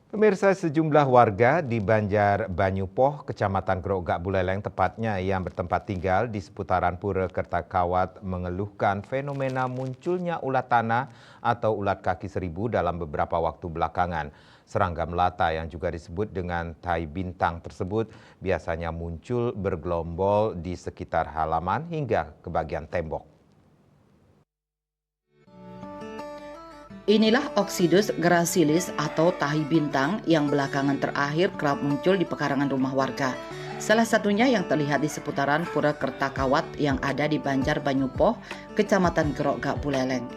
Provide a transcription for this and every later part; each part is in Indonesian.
Pemirsa, sejumlah warga di Banjar Banyupoh, Kecamatan Grogak Buleleng tepatnya yang bertempat tinggal di seputaran Pura Kertakawat mengeluhkan fenomena munculnya ulat tanah atau ulat kaki seribu dalam beberapa waktu belakangan. Serangga melata yang juga disebut dengan tai bintang tersebut biasanya muncul bergelombol di sekitar halaman hingga ke bagian tembok. Inilah Oxydus gracilis atau tahi bintang yang belakangan terakhir kerap muncul di pekarangan rumah warga. Salah satunya yang terlihat di seputaran Pura Kertakawat yang ada di Banjar Banyupoh, Kecamatan Grogak Buleleng.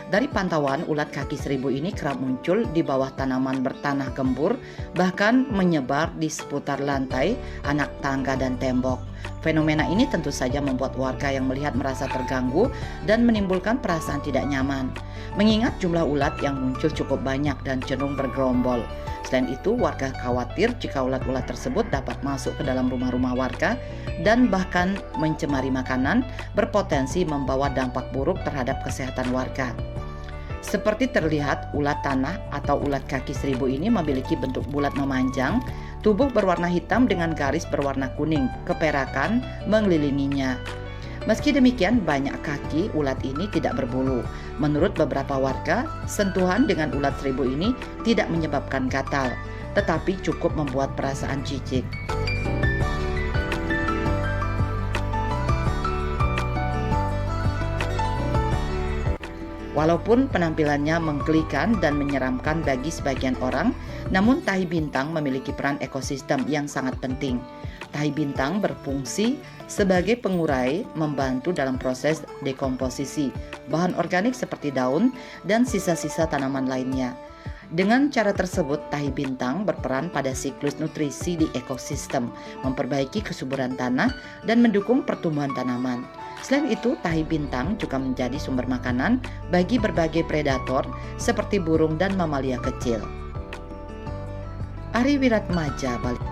Dari pantauan, ulat kaki seribu ini kerap muncul di bawah tanaman bertanah gembur, bahkan menyebar di seputar lantai, anak tangga, dan tembok. Fenomena ini tentu saja membuat warga yang melihat merasa terganggu dan menimbulkan perasaan tidak nyaman. Mengingat jumlah ulat yang muncul cukup banyak dan cenderung bergerombol. Selain itu, warga khawatir jika ulat-ulat tersebut dapat masuk ke dalam rumah-rumah warga dan bahkan mencemari makanan, berpotensi membawa dampak buruk terhadap kesehatan warga. Seperti terlihat, ulat tanah atau ulat kaki seribu ini memiliki bentuk bulat memanjang, tubuh berwarna hitam dengan garis berwarna kuning, keperakan mengelilinginya. Meski demikian, banyak kaki ulat ini tidak berbulu. Menurut beberapa warga, sentuhan dengan ulat seribu ini tidak menyebabkan gatal, tetapi cukup membuat perasaan jijik. Walaupun penampilannya menggelikan dan menyeramkan bagi sebagian orang, namun tahi bintang memiliki peran ekosistem yang sangat penting. Tahi bintang berfungsi sebagai pengurai, membantu dalam proses dekomposisi bahan organik seperti daun dan sisa-sisa tanaman lainnya. Dengan cara tersebut, tahi bintang berperan pada siklus nutrisi di ekosistem, memperbaiki kesuburan tanah, dan mendukung pertumbuhan tanaman. Selain itu, tahi bintang juga menjadi sumber makanan bagi berbagai predator seperti burung dan mamalia kecil. Ari Wiratmaja, Bali.